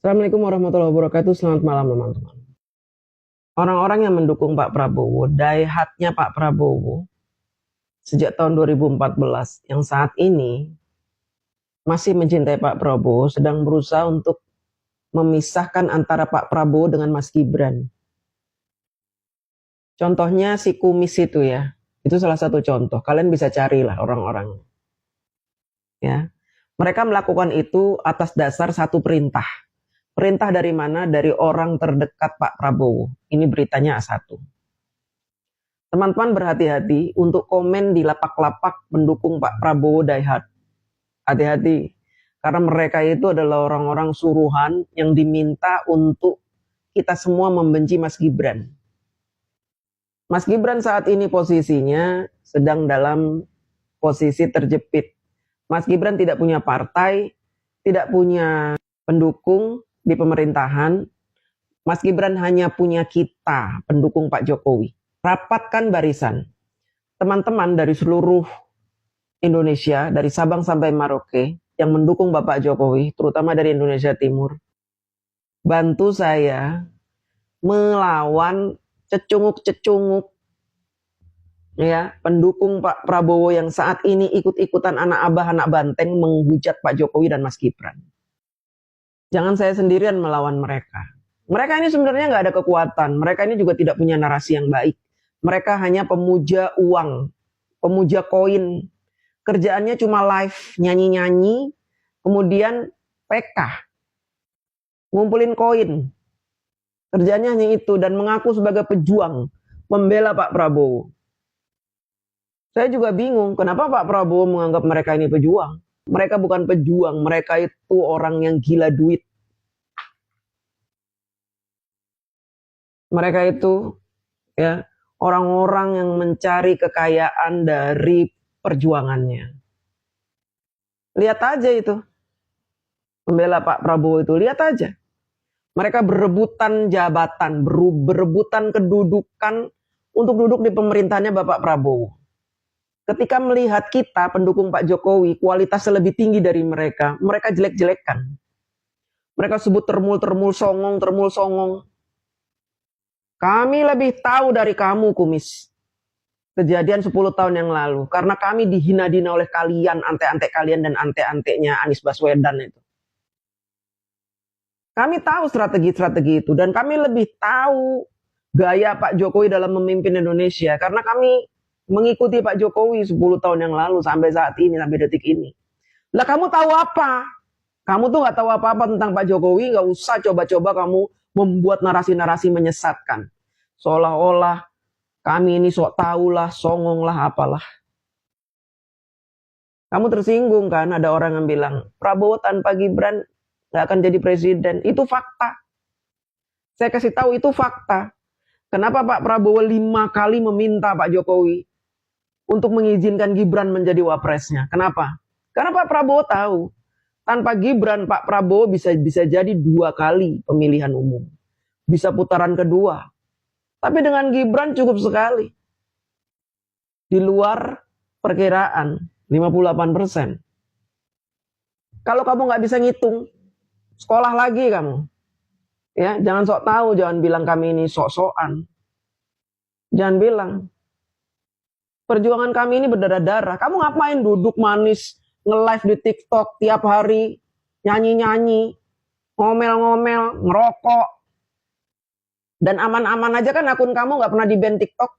Assalamualaikum warahmatullahi wabarakatuh. Selamat malam teman-teman. Orang-orang yang mendukung Pak Prabowo, die-hardnya Pak Prabowo sejak tahun 2014 yang saat ini masih mencintai Pak Prabowo sedang berusaha untuk memisahkan antara Pak Prabowo dengan Mas Gibran. Contohnya si kumis itu ya, itu salah satu contoh. Kalian bisa carilah orang-orang. Ya, mereka melakukan itu atas dasar satu perintah. Perintah dari mana? Dari orang terdekat Pak Prabowo. Ini beritanya A1. Teman-teman berhati-hati untuk komen di lapak-lapak mendukung Pak Prabowo die hard. Hati-hati. Karena mereka itu adalah orang-orang suruhan yang diminta untuk kita semua membenci Mas Gibran. Mas Gibran saat ini posisinya sedang dalam posisi terjepit. Mas Gibran tidak punya partai, tidak punya pendukung di pemerintahan. Mas Gibran hanya punya kita, pendukung Pak Jokowi. Rapatkan barisan. Teman-teman dari seluruh Indonesia, dari Sabang sampai Merauke, yang mendukung Bapak Jokowi, terutama dari Indonesia Timur, bantu saya melawan cecunguk-cecunguk ya, pendukung Pak Prabowo yang saat ini ikut-ikutan anak abah, anak banteng menghujat Pak Jokowi dan Mas Gibran. Jangan saya sendirian melawan mereka. Mereka ini sebenarnya nggak ada kekuatan. Mereka ini juga tidak punya narasi yang baik. Mereka hanya pemuja uang, pemuja koin. Kerjaannya cuma live, nyanyi-nyanyi, kemudian PK, ngumpulin koin. Kerjanya hanya itu dan mengaku sebagai pejuang, membela Pak Prabowo. Saya juga bingung, kenapa Pak Prabowo menganggap mereka ini pejuang? Mereka bukan pejuang, mereka itu orang yang gila duit. Mereka itu ya orang-orang yang mencari kekayaan dari perjuangannya. Lihat aja itu. Membela Pak Prabowo itu, lihat aja. Mereka berebutan jabatan, berebutan kedudukan untuk duduk di pemerintahannya Bapak Prabowo. Ketika melihat kita pendukung Pak Jokowi kualitasnya lebih tinggi dari mereka, mereka jelek-jelekan. Mereka sebut termul songong. Kami lebih tahu dari kamu, kumis. Kejadian 10 tahun yang lalu. Karena kami dihina-dina oleh kalian, ante-ante kalian dan ante-antenya Anies Baswedan itu. Kami tahu strategi-strategi itu. Dan kami lebih tahu gaya Pak Jokowi dalam memimpin Indonesia. Karena kami mengikuti Pak Jokowi 10 tahun yang lalu sampai saat ini, sampai detik ini. Lah kamu tahu apa? Kamu tuh gak tahu apa-apa tentang Pak Jokowi, gak usah coba-coba kamu membuat narasi-narasi menyesatkan. Seolah-olah kami ini sok tahulah, songong lah, apalah. Kamu tersinggung kan, ada orang yang bilang, Prabowo tanpa Gibran gak akan jadi presiden. Itu fakta. Saya kasih tahu itu fakta. Kenapa Pak Prabowo 5 kali meminta Pak Jokowi untuk mengizinkan Gibran menjadi wapresnya? Kenapa? Karena Pak Prabowo tahu, tanpa Gibran Pak Prabowo bisa jadi 2 kali pemilihan umum. Bisa putaran kedua. Tapi dengan Gibran cukup sekali. Di luar perkiraan 58%. Kalau kamu nggak bisa ngitung, sekolah lagi kamu. Ya, jangan sok tahu, jangan bilang kami ini sok-sokan. Jangan bilang. Perjuangan kami ini berdarah-darah. Kamu ngapain duduk manis, nge-live di TikTok tiap hari, nyanyi-nyanyi, ngomel-ngomel, ngerokok. Dan aman-aman aja kan akun kamu gak pernah di-ban TikTok.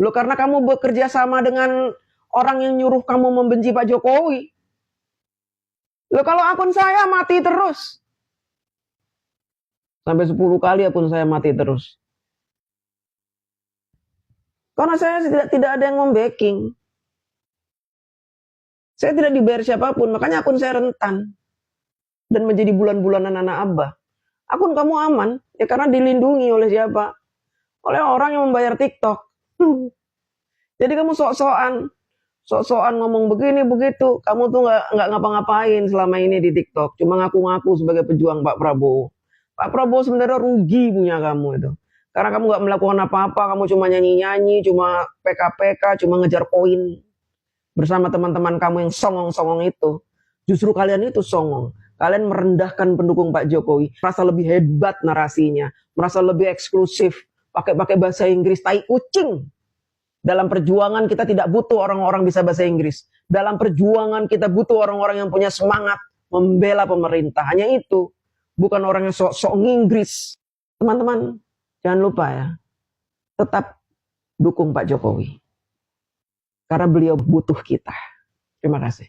Loh karena kamu bekerja sama dengan orang yang nyuruh kamu membenci Pak Jokowi. Loh kalau akun saya mati terus. Sampai 10 kali akun saya mati terus. Karena saya tidak ada yang membacking. Saya tidak dibayar siapapun, makanya akun saya rentan. Dan menjadi bulan-bulanan anak abah. Akun kamu aman, ya karena dilindungi oleh siapa? Oleh orang yang membayar TikTok. Jadi kamu sok-sokan ngomong begini begitu. Kamu tuh nggak ngapa-ngapain selama ini di TikTok. Cuma ngaku-ngaku sebagai pejuang Pak Prabowo. Pak Prabowo sebenarnya rugi punya kamu itu. Karena kamu nggak melakukan apa-apa, kamu cuma nyanyi-nyanyi, cuma PK-PK, cuma ngejar koin bersama teman-teman kamu yang songong-songong itu. Justru kalian itu songong. Kalian merendahkan pendukung Pak Jokowi, merasa lebih hebat narasinya, merasa lebih eksklusif, pakai bahasa Inggris, tai kucing. Dalam perjuangan kita tidak butuh orang-orang bisa bahasa Inggris. Dalam perjuangan kita butuh orang-orang yang punya semangat membela pemerintah. Hanya itu, bukan orang yang sok-sok nginggris. Teman-teman, jangan lupa ya, tetap dukung Pak Jokowi. Karena beliau butuh kita. Terima kasih.